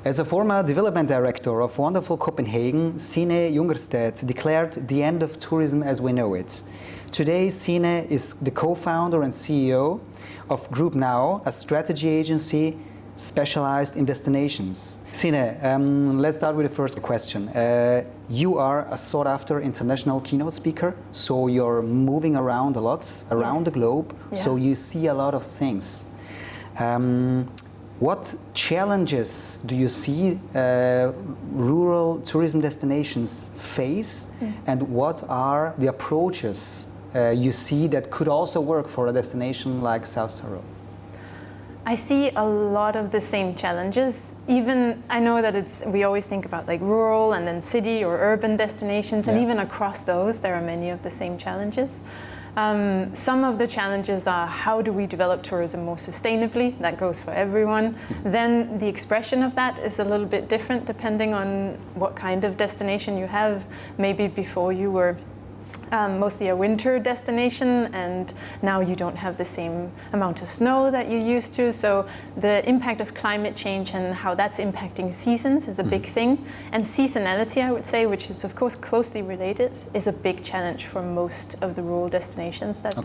As a former development director of wonderful Copenhagen, Signe Jungersted declared the end of tourism as we know it. Today, Signe is the co-founder and CEO of Group Now, a strategy agency specialized in destinations. Signe, let's start with the first question. You are a sought-after international keynote speaker, so you're moving around a lot, around the globe, so you see a lot of things. What challenges do you see rural tourism destinations face, and what are the approaches you see that could also work for a destination like South Tyrol? I see a lot of the same challenges. Even I know that we always think about like rural and then city or urban destinations, and even across those there are many of the same challenges. Some of the challenges are how do we develop tourism more sustainably? That goes for everyone. Then the expression of that is a little bit different depending on what kind of destination you have. Maybe before you were mostly a winter destination, and now you don't have the same amount of snow that you used to. So the impact of climate change and how that's impacting seasons is a big thing. And seasonality, I would say, which is of course closely related, is a big challenge for most of the rural destinations that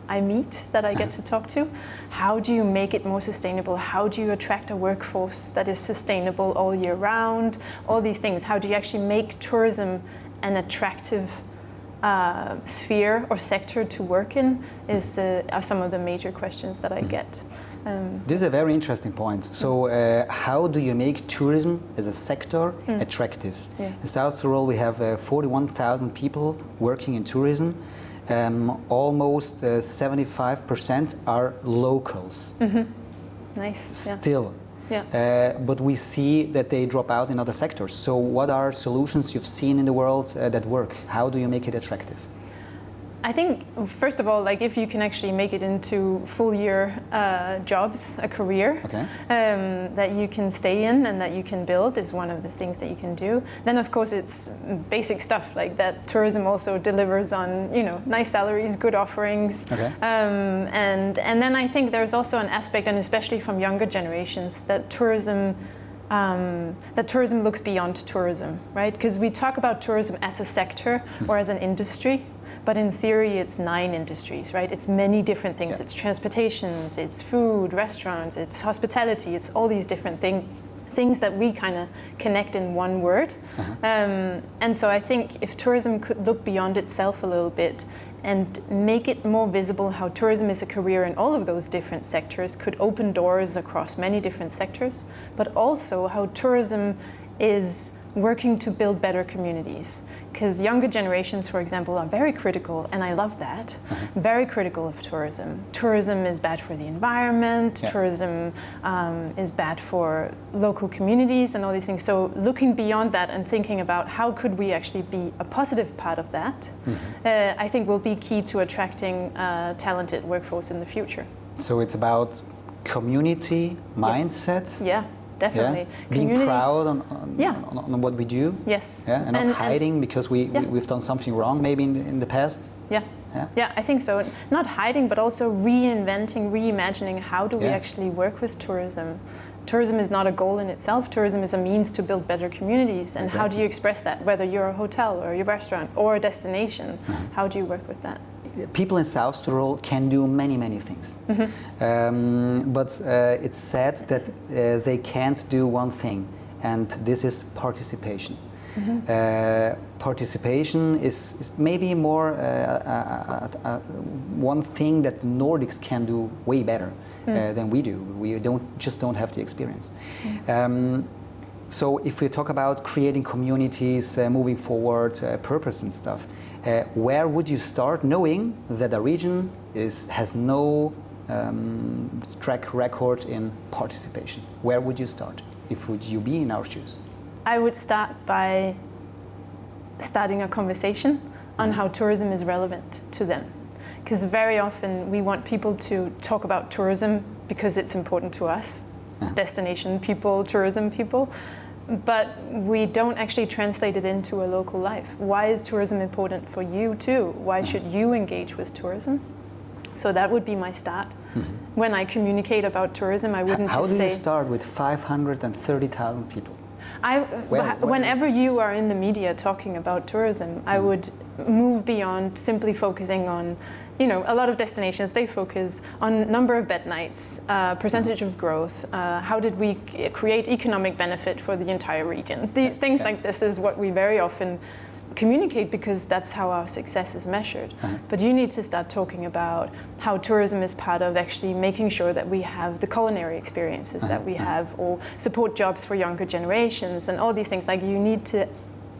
I meet, that I get to talk to. How do you make it more sustainable? How do you attract a workforce that is sustainable all year round? All these things. How do you actually make tourism an attractive sphere or sector to work in are some of the major questions that I get. This is a very interesting point. So how do you make tourism as a sector attractive? In South Tyrol we have 41,000 people working in tourism. Almost 75% are locals. Nice. Still. But we see that they drop out in other sectors. So what are solutions you've seen in the world that work? How do you make it attractive? I think, first of all, like if you can actually make it into full-year jobs, a career that you can stay in and that you can build is one of the things that you can do. Then, of course, it's basic stuff like that. Tourism also delivers on, nice salaries, good offerings, and then I think there's also an aspect, and especially from younger generations, that tourism looks beyond tourism, right? Because we talk about tourism as a sector or as an industry. But in theory, it's 9 industries, right? It's many different things. It's transportations, it's food, restaurants, it's hospitality, it's all these different things that we kind of connect in one word. And so I think if tourism could look beyond itself a little bit and make it more visible how tourism is a career in all of those different sectors, could open doors across many different sectors, but also how tourism is working to build better communities. Because younger generations, for example, are very critical, and I love that, very critical of tourism. Tourism is bad for the environment, tourism is bad for local communities and all these things. So looking beyond that and thinking about how could we actually be a positive part of that, I think will be key to attracting talented workforce in the future. So it's about community mindset? Yeah. Definitely. Being proud on what we do. And not hiding because we've done something wrong maybe in the past. Yeah, I think so. Not hiding, but also reinventing, reimagining how do we actually work with tourism. Tourism is not a goal in itself. Tourism is a means to build better communities. And how do you express that? Whether you're a hotel or a restaurant or a destination, how do you work with that? People in South Tyrol can do many things, but it's said that they can't do one thing, and this is participation. Participation is maybe more one thing that the Nordics can do way better than we do. We don't have the experience. So if we talk about creating communities, moving forward, purpose and stuff, where would you start knowing that a region has no track record in participation? Where would you start if you be in our shoes? I would start by starting a conversation on how tourism is relevant to them. Because very often we want people to talk about tourism because it's important to us, destination people, tourism people, but we don't actually translate it into a local life. Why is tourism important for you too? Why should you engage with tourism? So that would be my start. When I communicate about tourism, I wouldn't How just do say... you start with 530,000 people? Whenever you are in the media talking about tourism, I would move beyond simply focusing on, a lot of destinations, they focus on number of bed nights, percentage of growth, how did we create economic benefit for the entire region. Things like this is what we very often communicate because that's how our success is measured. But you need to start talking about how tourism is part of actually making sure that we have the culinary experiences that we have, or support jobs for younger generations and all these things. Like, you need to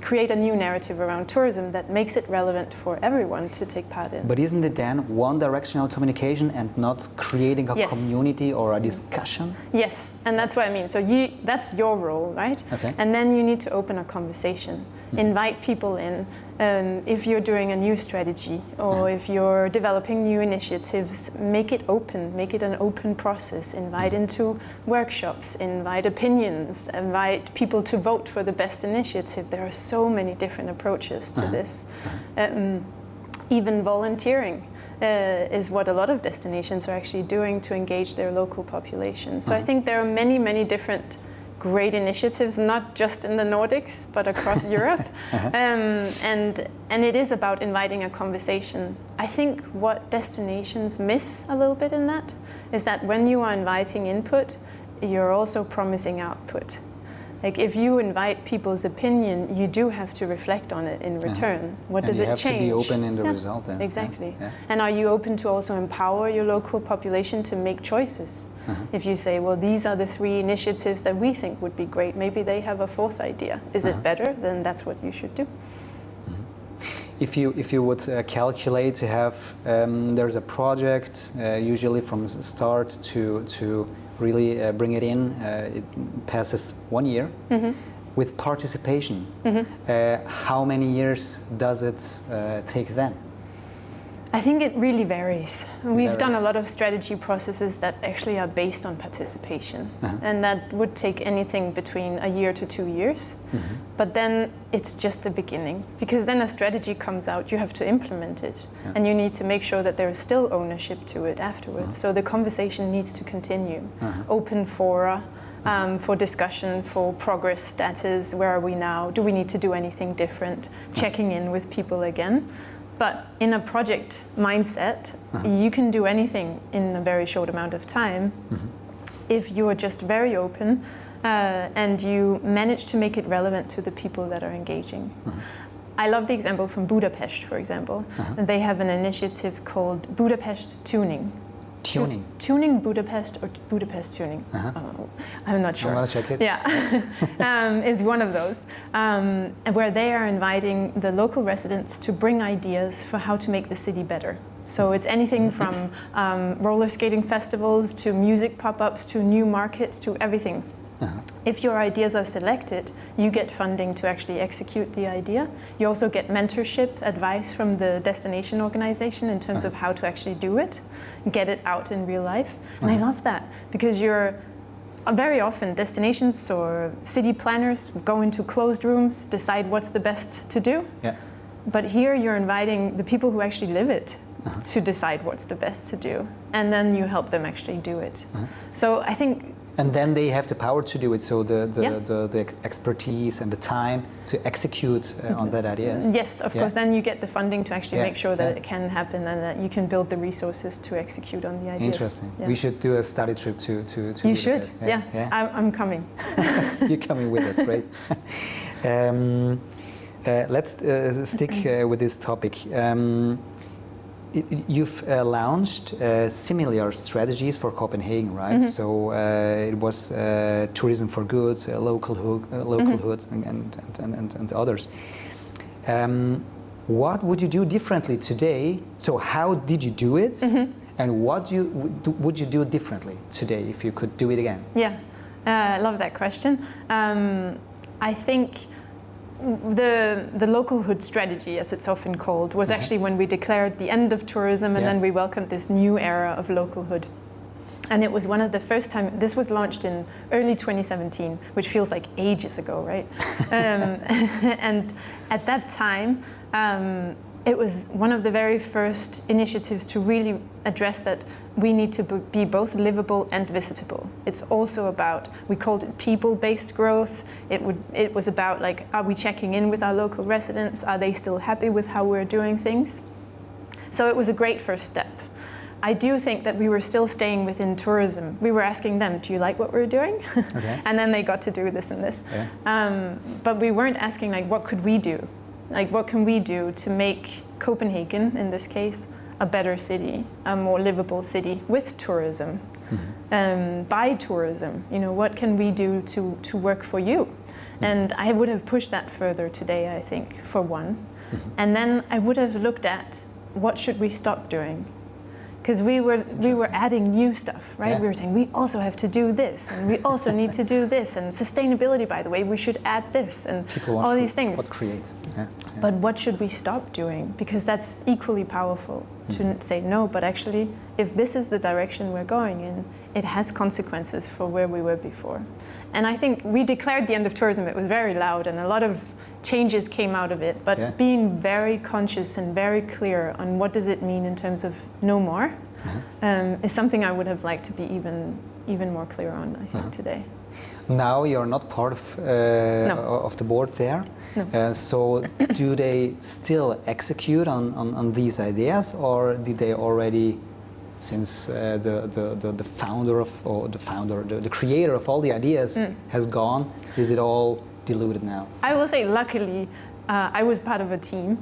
create a new narrative around tourism that makes it relevant for everyone to take part in. But isn't it then one directional communication and not creating a community or a discussion? Yes, and that's what I mean. So that's your role, right? Okay. And then you need to open a conversation, invite people in. If you're doing a new strategy or if you're developing new initiatives, make it open, make it an open process. Invite into workshops, invite opinions, invite people to vote for the best initiative. There are so many different approaches to this. Even volunteering is what a lot of destinations are actually doing to engage their local population. So I think there are many, many different great initiatives, not just in the Nordics, but across Europe. And it is about inviting a conversation. I think what destinations miss a little bit in that is that when you are inviting input, you're also promising output. Like, if you invite people's opinion, you do have to reflect on it in return. What does it change? You have to be open in the result then. Exactly. And are you open to also empower your local population to make choices? If you say, well, these are the 3 initiatives that we think would be great, maybe they have a 4th idea. Is it better? Then that's what you should do. If you would calculate to have, there's a project, usually from start to really bring it in, it passes 1 year. With participation, how many years does it take then? I think it really varies. We've done a lot of strategy processes that actually are based on participation. And that would take anything between a year to 2 years. But then it's just the beginning. Because then a strategy comes out, you have to implement it. And you need to make sure that there is still ownership to it afterwards. So the conversation needs to continue. Open fora for discussion, for progress status, where are we now? Do we need to do anything different? Checking in with people again. But in a project mindset, you can do anything in a very short amount of time if you are just very open and you manage to make it relevant to the people that are engaging. I love the example from Budapest, for example. They have an initiative called Budapest Tuning. Tuning Budapest or Budapest Tuning? I'm not sure. I'm gonna check it. Yeah, it's one of those where they are inviting the local residents to bring ideas for how to make the city better. So it's anything from roller skating festivals to music pop-ups to new markets to everything. If your ideas are selected, you get funding to actually execute the idea. You also get mentorship, advice from the destination organization in terms of how to actually do it, get it out in real life. And I love that because very often destinations or city planners go into closed rooms, decide what's the best to do. But here you're inviting the people who actually live it to decide what's the best to do. And then you help them actually do it. So I think... And then they have the power to do it, so the expertise and the time to execute on that ideas. Yes, of course. Then you get the funding to actually make sure that it can happen and that you can build the resources to execute on the ideas. Interesting. We should do a study trip to You should. I'm coming. You're coming with us, great. Let's stick with this topic. You've launched similar strategies for Copenhagen, right? So it was tourism for goods, Localhood, and others. What would you do differently today? So how did you do it? And what would you do differently today if you could do it again? Yeah, I love that question. I think the Localhood-Strategy, as it's often called, was actually when we declared the end of tourism and then we welcomed this new era of localhood. And it was one of the first time, this was launched in early 2017, which feels like ages ago, right? And at that time, it was one of the very first initiatives to really address that we need to be both livable and visitable. It's also about, we called it people-based growth. It was about like, are we checking in with our local residents? Are they still happy with how we're doing things? So it was a great first step. I do think that we were still staying within tourism. We were asking them, do you like what we're doing? Okay. And then they got to do this and this. Yeah. But we weren't asking like, what could we do? Like, what can we do to make Copenhagen, in this case, a better city, a more livable city with tourism, by tourism? You know, what can we do to work for you? And I would have pushed that further today, I think, for one. And then I would have looked at what should we stop doing? Because we were adding new stuff, right? Yeah. We were saying we also have to do this, and we also need to do this, and sustainability, by the way, we should add this, and all these things. What create? Yeah. Yeah. But what should we stop doing? Because that's equally powerful to say no. But actually, if this is the direction we're going in, it has consequences for where we were before. And I think we declared the end of tourism. It was very loud, and a lot of changes came out of it, but being very conscious and very clear on what does it mean in terms of no more is something I would have liked to be even more clear on, I think, today. Now you're not part of the board there, no. So do they still execute on these ideas, or did they already, since the founder of, or the creator of all the ideas has gone, is it all diluted now? I will say, luckily, I was part of a team,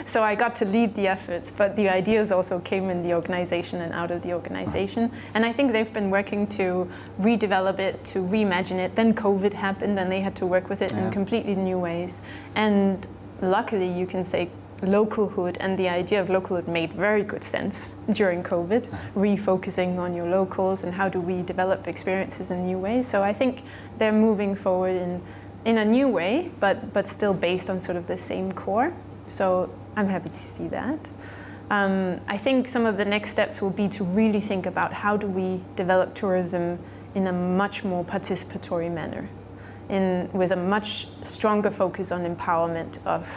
so I got to lead the efforts, but the ideas also came in the organization and out of the organization. And I think they've been working to redevelop it, to reimagine it. Then COVID happened and they had to work with it in completely new ways. And luckily, you can say, Localhood and the idea of Localhood made very good sense during COVID, refocusing on your locals and how do we develop experiences in new ways. So I think they're moving forward in a new way, but still based on sort of the same core. So I'm happy to see that. I think some of the next steps will be to really think about how do we develop tourism in a much more participatory manner, with a much stronger focus on empowerment of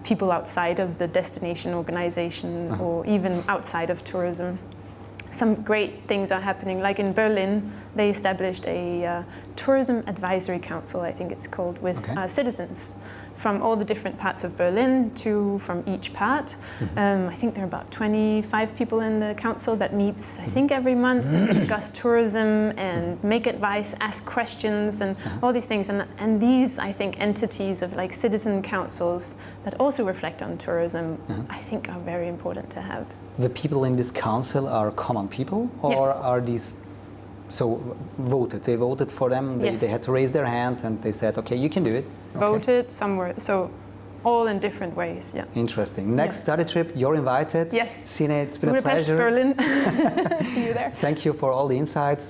people outside of the destination organization or even outside of tourism. Some great things are happening, like in Berlin, they established a tourism advisory council, I think it's called, with citizens from all the different parts of Berlin, from each part. I think there are about 25 people in the council that meets, I think, every month and discuss tourism and make advice, ask questions, and all these things. And these, I think, entities of like citizen councils that also reflect on tourism, I think are very important to have. The people in this council are common people, or are these voted? They voted for them. They had to raise their hand, and they said, "Okay, you can do it." Voted somewhere, so all in different ways. Yeah. Interesting. Next study trip, you're invited. Yes. Signe, it's been Budapest, a pleasure. Berlin. See you there. Thank you for all the insights.